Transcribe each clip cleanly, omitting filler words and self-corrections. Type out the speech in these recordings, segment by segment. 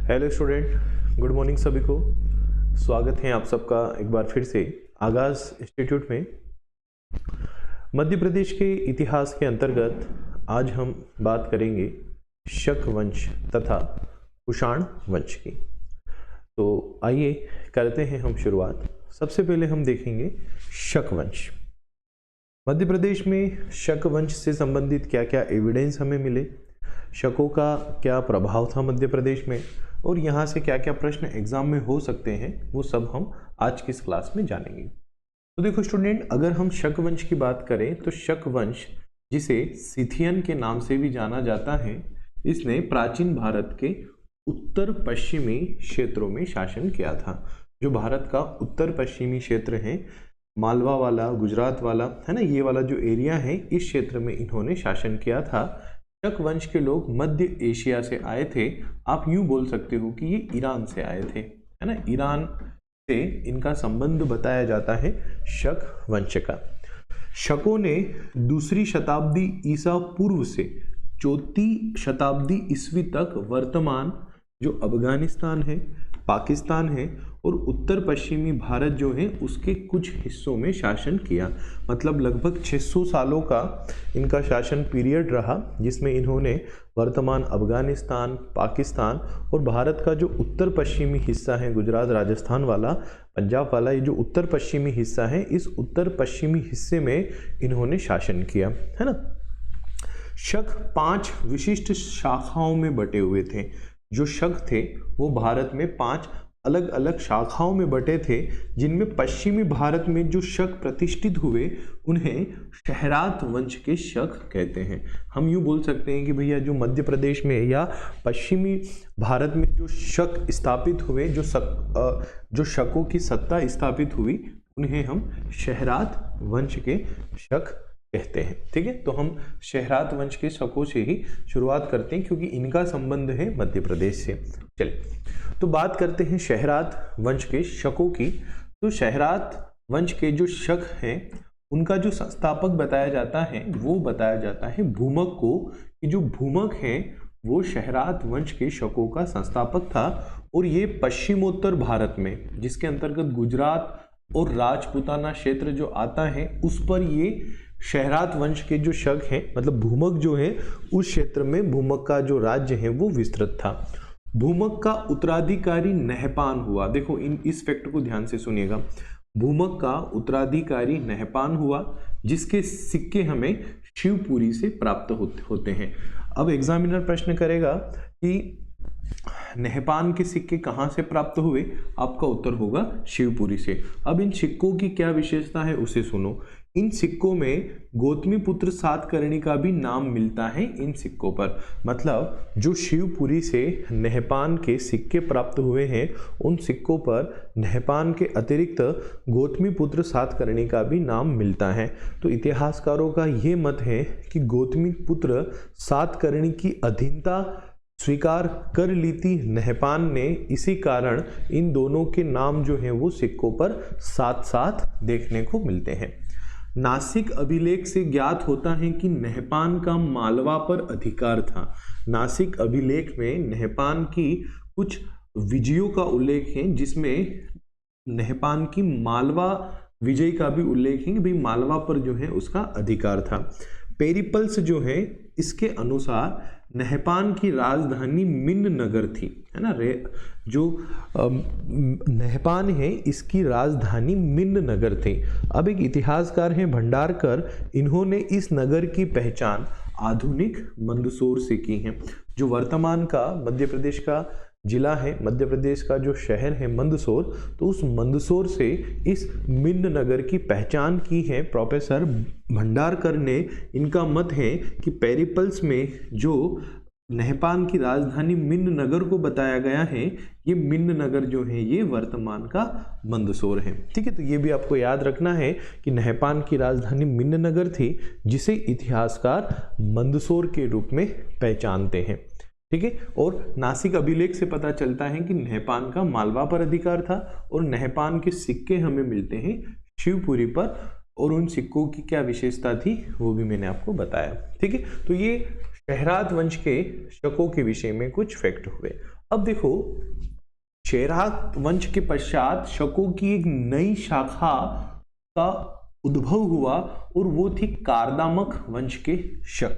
Hello student, good morning सभी को। स्वागत है आप सबका एक बार फिर से आगाज इंस्टीट्यूट में। मध्य प्रदेश के इतिहास के अंतर्गत आज हम बात करेंगे शक वंश तथा कुषाण वंश की। तो आइए करते हैं हम शुरुआत। सबसे पहले हम देखेंगे शक वंश। मध्य प्रदेश में शक वंश से संबंधित क्या क्या एविडेंस हमें मिले, शकों का क्या प्रभाव था मध्य प्रदेश में, और यहाँ से क्या क्या प्रश्न एग्जाम में हो सकते हैं, वो सब हम आज की इस क्लास में जानेंगे। तो देखो स्टूडेंट, अगर हम शक वंश की बात करें तो शक वंश, जिसे सिथियन के नाम से भी जाना जाता है, इसने प्राचीन भारत के उत्तर पश्चिमी क्षेत्रों में शासन किया था। जो भारत का उत्तर पश्चिमी क्षेत्र है, मालवा वाला, गुजरात वाला है ना, ये वाला जो एरिया है, इस क्षेत्र में इन्होंने शासन किया था। शक वंश के लोग मध्य एशिया से आए थे। आप यूं बोल सकते हो कि ये ईरान से आए थे, है ना। ईरान से इनका संबंध बताया जाता है शक वंश का। शकों ने दूसरी शताब्दी ईसा पूर्व से चौथी शताब्दी ईस्वी तक वर्तमान जो अफगानिस्तान है, पाकिस्तान है और उत्तर पश्चिमी भारत जो है, उसके कुछ हिस्सों में शासन किया। मतलब लगभग 600 सालों का इनका शासन पीरियड रहा, जिसमें इन्होंने वर्तमान अफगानिस्तान, पाकिस्तान और भारत का जो उत्तर पश्चिमी हिस्सा है, गुजरात, राजस्थान वाला, पंजाब वाला, ये जो उत्तर पश्चिमी हिस्सा है, इस उत्तर पश्चिमी हिस्से में इन्होंने शासन किया, है ना। शक 5 विशिष्ट शाखाओं में बटे हुए थे। जो शक थे वो भारत में 5 अलग अलग शाखाओं में बटे थे, जिनमें पश्चिमी भारत में जो शक प्रतिष्ठित हुए उन्हें शहरात वंश के शक कहते हैं। हम यूं बोल सकते हैं कि भैया जो मध्य प्रदेश में या पश्चिमी भारत में जो शक स्थापित हुए, जो शकों की सत्ता स्थापित हुई, उन्हें हम शहरात वंश के शक कहते हैं। ठीक है, तो हम शहरात वंश के शकों से ही शुरुआत करते हैं, क्योंकि इनका संबंध है मध्य प्रदेश से। चलिए, तो बात करते हैं शहरात वंश के शकों की। तो शहरात वंश के जो शक हैं, उनका जो संस्थापक बताया जाता है, वो बताया जाता है भूमक को, कि जो भूमक है वो शहरात वंश के शकों का संस्थापक था। और ये पश्चिमोत्तर भारत में, जिसके अंतर्गत गुजरात और राजपूताना क्षेत्र जो आता है, उस पर ये शहरात वंश के जो शक हैं, मतलब भूमक जो है, उस क्षेत्र में भूमक का जो राज्य है वो विस्तृत था। भूमक का उत्तराधिकारी नहपान हुआ। देखो इस फैक्ट को ध्यान से सुनिएगा। भूमक का उत्तराधिकारी नहपान हुआ, जिसके सिक्के हमें शिवपुरी से प्राप्त होते हैं। अब एग्जामिनर प्रश्न करेगा कि नहपान के सिक्के कहाँ से प्राप्त हुए, आपका उत्तर होगा शिवपुरी से। अब इन सिक्कों की क्या विशेषता है उसे सुनो। इन सिक्कों में गौतमीपुत्र सातकर्णी का भी नाम मिलता है इन सिक्कों पर। मतलब जो शिवपुरी से नहपान के सिक्के प्राप्त हुए हैं, उन सिक्कों पर नहपान के अतिरिक्त गौतमीपुत्र सातकर्णी का भी नाम मिलता है। तो इतिहासकारों का ये मत है कि गौतमीपुत्र सातकर्णी की अधीनता स्वीकार कर ली थी नहपान ने, इसी कारण इन दोनों के नाम जो हैं वो सिक्कों पर साथ साथ देखने को मिलते हैं। नासिक अभिलेख से ज्ञात होता है कि नहपान का मालवा पर अधिकार था। नासिक अभिलेख में नहपान की कुछ विजयों का उल्लेख है, जिसमें नहपान की मालवा विजय का भी उल्लेख है कि भाई मालवा पर जो है उसका अधिकार था। पेरिपल्स जो है, इसके अनुसार नहपान की राजधानी मिन्न नगर थी, है ना। जो नहपान है, इसकी राजधानी मिन्न नगर थी। अब एक इतिहासकार हैं भंडारकर, इन्होंने इस नगर की पहचान आधुनिक मंदसौर से की है। जो वर्तमान का मध्य प्रदेश का जिला है, मध्य प्रदेश का जो शहर है मंदसौर, तो उस मंदसौर से इस मिन्न नगर की पहचान की है प्रोफेसर भंडारकर ने। इनका मत है कि पेरिपल्स में जो नहपान की राजधानी मिन्न नगर को बताया गया है, ये मिन्न नगर जो है ये वर्तमान का मंदसौर है। ठीक है, तो ये भी आपको याद रखना है कि नहपान की राजधानी मिन्न नगर थी, जिसे इतिहासकार मंदसौर के रूप में पहचानते हैं। ठीक है, और नासिक अभिलेख से पता चलता है कि नहपान का मालवा पर अधिकार था, और नहपान के सिक्के हमें मिलते हैं शिवपुरी पर, और उन सिक्कों की क्या विशेषता थी वो भी मैंने आपको बताया। ठीक है, तो ये शहरात वंश के शकों के विषय में कुछ फैक्ट हुए। अब देखो, चेरा वंश के पश्चात शकों की एक नई शाखा का उद्भव हुआ और वो थी कारदामक वंश के शक।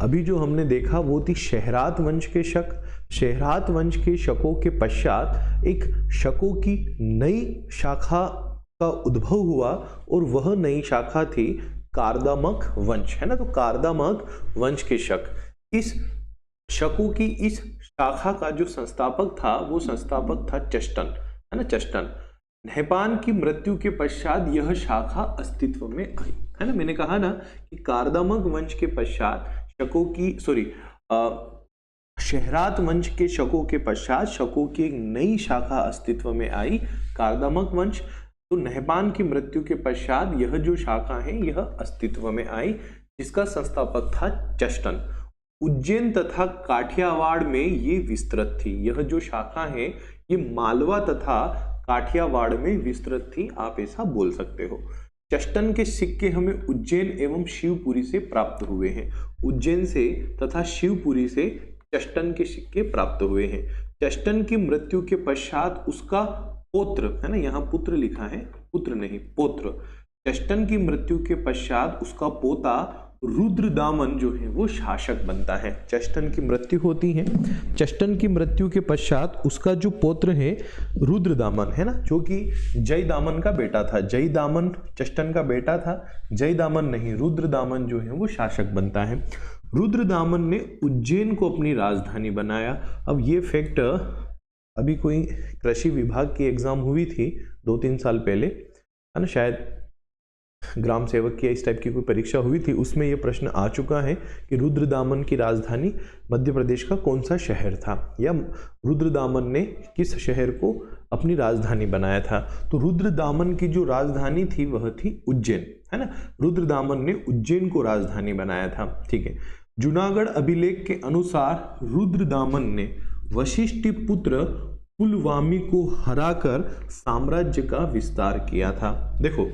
अभी जो हमने देखा वो थी शहरात वंश के शक। शहरात वंश के शकों के पश्चात एक शकों की नई शाखा का उद्भव हुआ और वह नई शाखा थी कारदामक वंश, है ना। तो कारदामक वंश के शक, इस शकों की इस शाखा का जो संस्थापक था वो संस्थापक था चष्टन, है ना, चष्टन। नहपान की मृत्यु के पश्चात यह शाखा अस्तित्व में आई, है ना। मैंने कहा ना कि कारदामक वंश के पश्चात शकों की शहरात वंश के शकों के पश्चात शकों की एक नई शाखा अस्तित्व में आई, कारदामक वंश। तो नहपान की मृत्यु के पश्चात यह जो शाखा है यह अस्तित्व में आई, जिसका संस्थापक था चष्टन। उज्जैन तथा काठियावाड़ में ये विस्तृत थी। यह जो शाखा है ये मालवा तथा काठियावाड़ में विस्तृत थी, आप ऐसा बोल सकते हो। चष्टन के सिक्के हमें उज्जैन एवं शिवपुरी से प्राप्त हुए हैं। उज्जैन से तथा शिवपुरी से चष्टन के सिक्के प्राप्त हुए हैं। चष्टन की मृत्यु के पश्चात उसका पौत्र, है ना, यहाँ पुत्र लिखा है, पुत्र नहीं पौत्र। चष्टन की मृत्यु के पश्चात उसका पोता रुद्रदामन जो है वो शासक बनता है। चष्टन की मृत्यु होती है, चष्टन की मृत्यु के पश्चात उसका जो पौत्र है रुद्रदामन, है ना, जो कि जयदामन का बेटा था। जयदामन चष्टन का बेटा था, जयदामन नहीं, रुद्रदामन जो है वो शासक बनता है। रुद्रदामन ने उज्जैन को अपनी राजधानी बनाया। अब ये फैक्ट अभी कोई कृषि विभाग की एग्जाम हुई थी 2-3 साल पहले, है ना, शायद ग्राम सेवक की इस टाइप की कोई परीक्षा हुई थी, उसमें यह प्रश्न आ चुका है कि रुद्रदामन की राजधानी मध्य प्रदेश का कौन सा शहर था, या रुद्रदामन ने किस शहर को अपनी राजधानी बनाया था। तो रुद्रदामन की जो राजधानी थी वह थी उज्जैन, है ना। रुद्रदामन ने उज्जैन को राजधानी बनाया था, ठीक है। जूनागढ़ अभिलेख के अनुसार रुद्रदामन ने वशिष्ठ पुत्र पुलवामी को हराकर साम्राज्य का विस्तार किया था। देखो,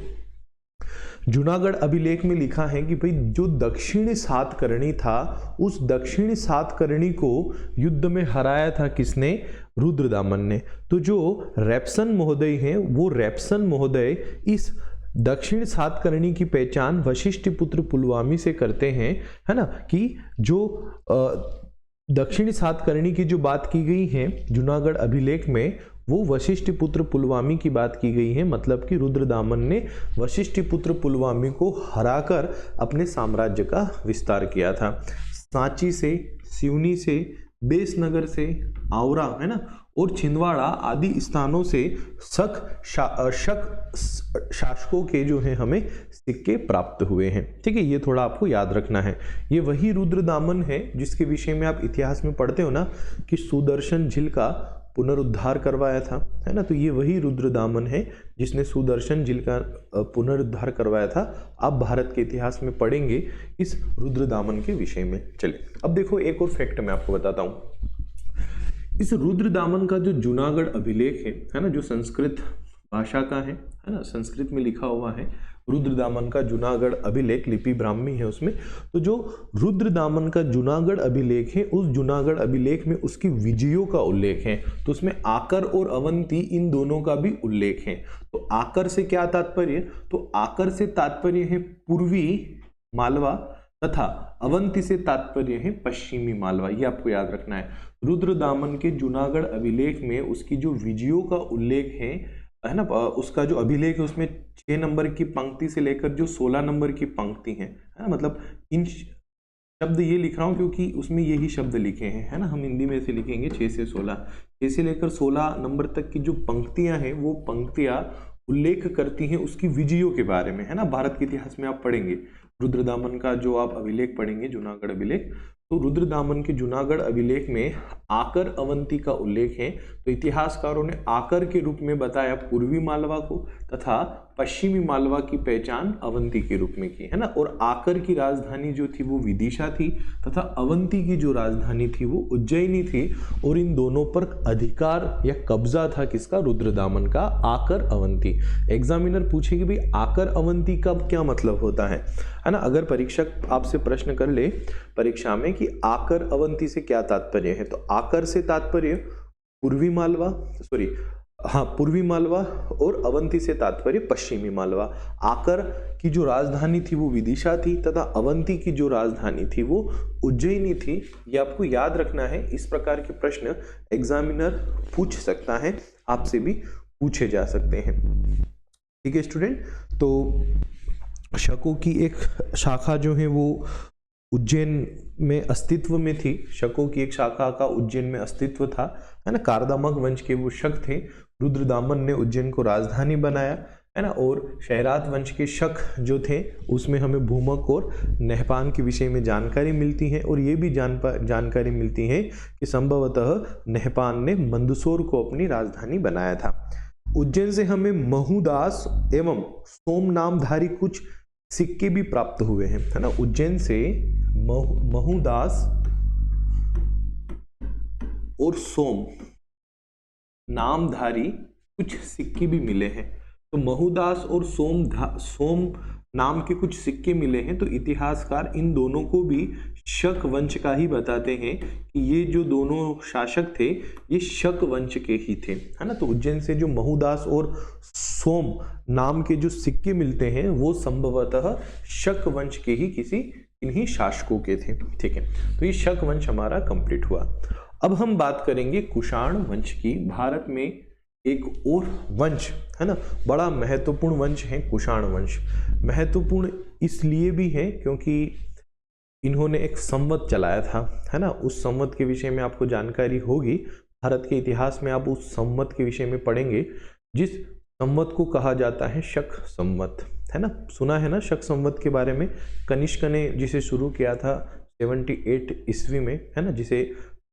जूनागढ़ अभिलेख में लिखा है कि भाई जो दक्षिणी सातकर्णी था उस दक्षिणी सातकर्णी को युद्ध में हराया था किसने? रुद्रदामन ने। तो जो रेपसन महोदय हैं वो रेपसन महोदय इस दक्षिण सातकर्णी की पहचान वशिष्ठ पुत्र पुलवामी से करते हैं, है ना, कि जो दक्षिणी सातकर्णी की जो बात की गई है जूनागढ़ अभिलेख में वो वशिष्ठ पुत्र पुलवामी की बात की गई है। मतलब कि रुद्रदामन ने वशिष्ठ पुत्र पुलवामी को हराकर अपने साम्राज्य का विस्तार किया था। सांची से, सिवनी से, बेसनगर से, आवरा, है ना, और छिंदवाड़ा आदि स्थानों से शक शासकों के जो है हमें सिक्के प्राप्त हुए हैं, ठीक है। ये थोड़ा आपको याद रखना है। ये वही रुद्रदामन है जिसके विषय में आप इतिहास में पढ़ते हो ना कि सुदर्शन झील का पुनरुद्धार करवाया था, है ना। तो ये वही रुद्रदामन है जिसने सुदर्शन झील का पुनरुद्धार करवाया था। आप भारत के इतिहास में पढ़ेंगे इस रुद्रदामन के विषय में। चलिए अब देखो एक और फैक्ट मैं आपको बताता हूँ। इस रुद्रदामन का जो जूनागढ़ अभिलेख है ना, जो संस्कृत भाषा का है ना, संस्कृत में लिखा हुआ है रुद्रदामन का जूनागढ़ अभिलेख, लिपि ब्राह्मी है उसमें। तो जो रुद्रदामन का जूनागढ़ अभिलेख है उस जूनागढ़ अभिलेख में उसकी विजयों का उल्लेख है। तो उसमें आकर और अवंती इन दोनों का भी उल्लेख है। तो आकर से क्या तात्पर्य? तो आकर से तात्पर्य है पूर्वी मालवा तथा अवंती से तात्पर्य है पश्चिमी मालवा। ये आपको याद रखना है। रुद्रदामन के जूनागढ़ अभिलेख में उसकी जो विजयों का उल्लेख है ना, उसका जो अभिलेख है उसमें 6 नंबर की पंक्ति से लेकर जो 16 नंबर की पंक्ति है ना, मतलब इन शब्द ये लिख रहा हूँ क्योंकि उसमें यही शब्द लिखे हैं, है ना। हम हिंदी में से लिखेंगे 6 से 16, 6 से लेकर 16 नंबर तक की जो पंक्तियां हैं वो पंक्तियां उल्लेख करती हैं उसकी विजयों के बारे में, है ना। भारत के इतिहास में आप पढ़ेंगे रुद्रदामन का जो आप अभिलेख पढ़ेंगे जूनागढ़ अभिलेख, तो रुद्रदामन के जूनागढ़ अभिलेख में आकर अवंती का उल्लेख है। तो इतिहासकारों ने आकर के रूप में बताया पूर्वी मालवा को तथा पश्चिमी मालवा की पहचान अवंती के रूप में की, है ना। और आकर की राजधानी जो थी वो विदिशा थी तथा अवंती की जो राजधानी थी वो उज्जैनी थी। और इन दोनों पर अधिकार या कब्जा था किसका? रुद्रदामन का। आकर अवंती एग्जामिनर पूछेगी भाई आकर अवंती का क्या मतलब होता है ना। अगर परीक्षक आपसे प्रश्न कर ले परीक्षा में कि आकर अवंती से क्या तात्पर्य है, तो आकर से तात्पर्य पूर्वी मालवा, पूर्वी मालवा, और अवंती से तात्पर्य पश्चिमी मालवा। आकर की जो राजधानी थी वो विदिशा थी तथा अवंती की जो राजधानी थी वो उज्जैनी थी। ये आपको याद रखना है, इस प्रकार के प्रश्न एग्जामिनर पूछ सकता है, आपसे भी पूछे जा सकते हैं। ठीक है स्टूडेंट, तो शकों की एक शाखा जो है वो उज्जैन में अस्तित्व में थी। शकों की एक शाखा का उज्जैन में अस्तित्व था, है ना। कारदामक वंश के वो शक थे। रुद्रदामन ने उज्जैन को राजधानी बनाया, है ना। और शहरात वंश के शक जो थे उसमें हमें भूमक और नहपान के विषय में जानकारी मिलती है, और ये भी जानकारी मिलती है कि संभवतः नहपान ने मंदसौर को अपनी राजधानी बनाया था। उज्जैन से हमें महूदास एवं सोम नामधारी कुछ सिक्के भी प्राप्त हुए हैं, है ना। उज्जैन से महूदास और सोम नामधारी कुछ सिक्के भी मिले हैं। तो महूदास और सोम नाम के कुछ सिक्के मिले हैं, तो इतिहासकार इन दोनों को भी शक वंश का ही बताते हैं कि ये जो दोनों शासक थे ये शक वंश के ही थे, है ना। तो उज्जैन से जो महूदास और सोम नाम के जो सिक्के मिलते हैं वो संभवतः शक वंश के ही किसी इन्हीं शासकों के थे। ठीक है, तो ये शक वंश हमारा कंप्लीट हुआ। अब हम बात करेंगे कुषाण वंश की। भारत में एक और वंश है ना, बड़ा महत्वपूर्ण वंश है कुषाण वंश। महत्वपूर्ण इसलिए भी है क्योंकि इन्होंने एक संवत चलाया था, है ना। उस संवत के विषय में आपको जानकारी होगी, भारत के इतिहास में आप उस संवत के विषय में पढ़ेंगे, जिस संवत को कहा जाता है शक संवत, है ना। सुना है ना शक संवत के बारे में। कनिष्क ने जिसे शुरू किया था 78 ईस्वी में, है ना, जिसे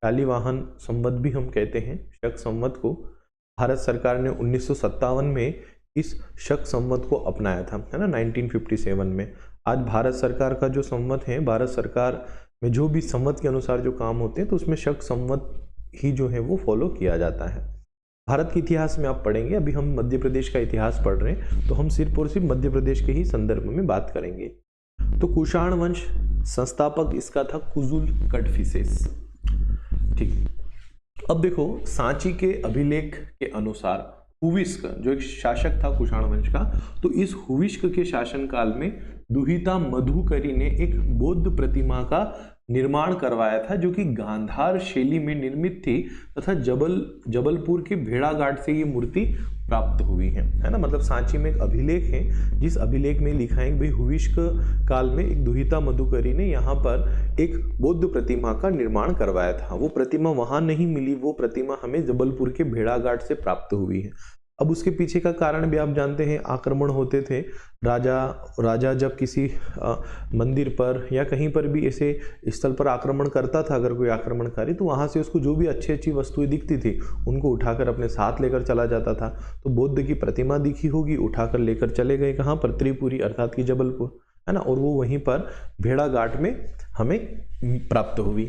शालिवाहन संवत भी हम कहते हैं। शक संवत को भारत सरकार ने 1957 में इस शक संवत को अपनाया था, है ना, 1957 में। आज भारत सरकार का जो संवत है, भारत सरकार में जो भी संवत के अनुसार जो काम होते हैं तो उसमें शक संवत ही जो है वो फॉलो किया जाता है। भारत के इतिहास में आप पढ़ेंगे, अभी हम मध्य प्रदेश का इतिहास पढ़ रहे हैं तो हम सिर्फ और सिर्फ मध्य प्रदेश के ही संदर्भ में बात करेंगे। तो कुषाण वंश संस्थापक इसका था कुजुल कड़फिसेस। ठीक, अब देखो सांची के अभिलेख के अनुसार हुविस्क जो एक शासक था कुषाण वंश का, तो इस हुविस्क के शासन काल में दुहिता मधुकरी ने एक बौद्ध प्रतिमा का निर्माण करवाया था जो कि गांधार शैली में निर्मित थी तथा जबलपुर के भेड़ाघाट से ये मूर्ति प्राप्त हुई है ना। मतलब सांची में एक अभिलेख है, जिस अभिलेख में लिखा है कि भाई हुविस्क काल में एक दुहिता मधुकरी ने यहाँ पर एक बौद्ध प्रतिमा का निर्माण करवाया था। वो प्रतिमा वहां नहीं मिली, वो प्रतिमा हमें जबलपुर के भेड़ाघाट से प्राप्त हुई है। अब उसके पीछे का कारण भी आप जानते हैं, आक्रमण होते थे। राजा जब किसी मंदिर पर या कहीं पर भी ऐसे स्थल पर आक्रमण करता था, अगर कोई आक्रमणकारी, तो वहाँ से उसको जो भी अच्छी अच्छी वस्तुएं दिखती थी उनको उठाकर अपने साथ लेकर चला जाता था। तो बौद्ध की प्रतिमा दिखी होगी, उठाकर लेकर चले गए कहाँ पर, त्रिपुरी अर्थात की जबलपुर, है ना। और वो वहीं पर भेड़ाघाट में हमें प्राप्त हुई।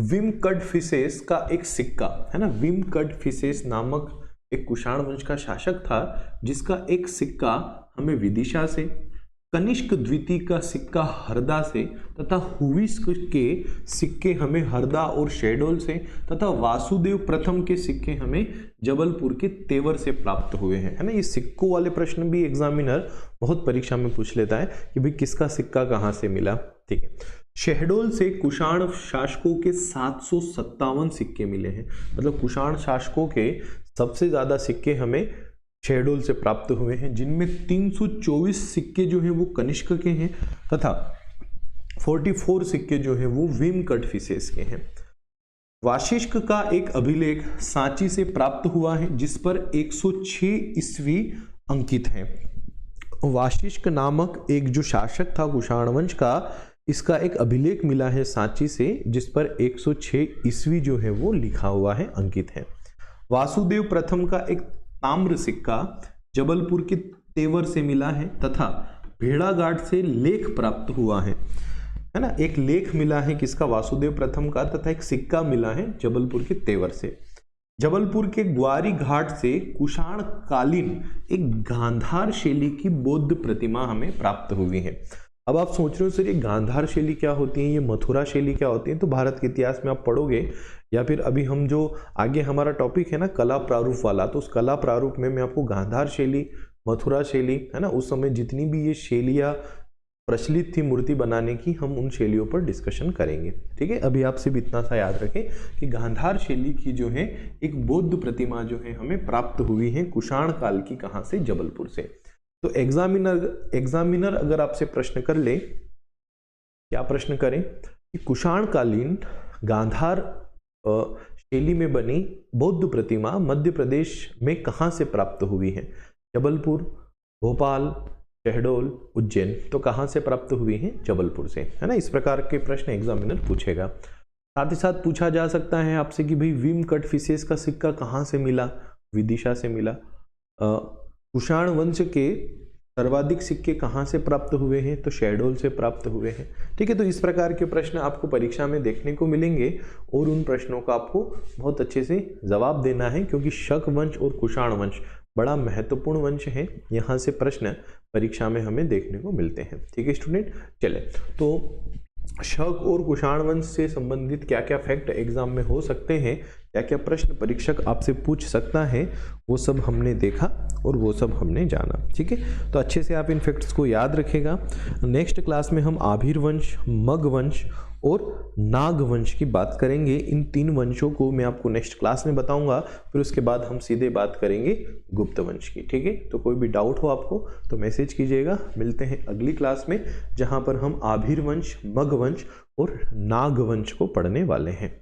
विम कड़फिसेस का एक सिक्का, है ना। विम कड़फिसेस नामक एक कुषाण वंश का शासक था जिसका एक सिक्का हमें विदिशा से, कनिष्क द्वितीय का सिक्का हरदा से तथा हुविस्क के सिक्के हमें हरदा और शहडोल से तथा वासुदेव प्रथम के सिक्के हमें जबलपुर के तेवर से प्राप्त हुए हैं, है ना। ये सिक्कों वाले प्रश्न भी एग्जामिनर बहुत परीक्षा में पूछ लेता है कि भाई किसका सिक्का कहाँ से मिला। ठीक है, शहडोल से कुषाण शासकों के 757 सिक्के मिले हैं। मतलब कुषाण शासकों के सबसे ज्यादा सिक्के हमें शहडोल से प्राप्त हुए हैं, जिनमें 324 सिक्के जो हैं वो कनिष्क के हैं तथा 44 सिक्के जो हैं वो विम कड़फिसेस के हैं। वाशिष्क का एक अभिलेख सांची से प्राप्त हुआ है जिस पर 106 ईस्वी अंकित है। वाशिष्क नामक एक जो शासक था कुषाण वंश का, इसका एक अभिलेख मिला है सांची से जिस पर 106 ईस्वी जो है वो लिखा हुआ है, अंकित है। वासुदेव प्रथम का एक ताम्र सिक्का जबलपुर के तेवर से मिला है तथा भेड़ाघाट से लेख प्राप्त हुआ है ना। एक लेख मिला है किसका, वासुदेव प्रथम का, तथा एक सिक्का मिला है जबलपुर के तेवर से। जबलपुर के ग्वारी घाट से कुषाण कालीन एक गांधार शैली की बौद्ध प्रतिमा हमें प्राप्त हुई है। अब आप सोच रहे हो सर ये गांधार शैली क्या होती है, ये मथुरा शैली क्या होती है, तो भारत के इतिहास में आप पढ़ोगे या फिर अभी हम जो आगे हमारा टॉपिक है ना कला प्रारूप वाला, तो उस कला प्रारूप में मैं आपको गांधार शैली, मथुरा शैली है ना, उस समय जितनी भी ये शैलियाँ प्रचलित थी मूर्ति बनाने की, हम उन शैलियों पर डिस्कशन करेंगे। ठीक है, अभी आप सिर्फ इतना सा याद रखें कि गांधार शैली की जो है एक बौद्ध प्रतिमा जो है हमें प्राप्त हुई है कुषाण काल की, कहाँ से, जबलपुर से। तो एग्जामिनर अगर आपसे प्रश्न कर ले, क्या प्रश्न करें कि कुषाण कालीन गांधार शैली में बनी बौद्ध प्रतिमा मध्य प्रदेश में कहाँ से प्राप्त हुई है? जबलपुर, भोपाल, शहडोल, उज्जैन। तो कहाँ से प्राप्त हुई है? जबलपुर से, है ना। इस प्रकार के प्रश्न एग्जामिनर पूछेगा। साथ ही साथ पूछा जा सकता है आपसे कि भाई विम कट फिशेस का सिक्का कहाँ से मिला? विदिशा से मिला। कुषाण वंश के सर्वाधिक सिक्के कहाँ से प्राप्त हुए हैं? तो शहडोल से प्राप्त हुए हैं। ठीक है, तो इस प्रकार के प्रश्न आपको परीक्षा में देखने को मिलेंगे और उन प्रश्नों का आपको बहुत अच्छे से जवाब देना है, क्योंकि शक वंश और कुषाण वंश बड़ा महत्वपूर्ण वंश है। यहाँ से प्रश्न परीक्षा में हमें देखने को मिलते हैं। ठीक है स्टूडेंट, चले तो शक और कुषाण वंश से संबंधित क्या क्या फैक्ट एग्जाम में हो सकते हैं, क्या क्या प्रश्न परीक्षक आपसे पूछ सकता है, वो सब हमने देखा और वो सब हमने जाना। ठीक है, तो अच्छे से आप इन फैक्ट्स को याद रखेगा। नेक्स्ट क्लास में हम आभीर वंश, मग वंश और नाग वंश की बात करेंगे। इन 3 वंशों को मैं आपको नेक्स्ट क्लास में बताऊंगा, फिर उसके बाद हम सीधे बात करेंगे गुप्त वंश की। ठीक है, तो कोई भी डाउट हो आपको तो मैसेज कीजिएगा। मिलते हैं अगली क्लास में, जहां पर हम आभीर वंश, मग वंश और नाग वंश को पढ़ने वाले हैं।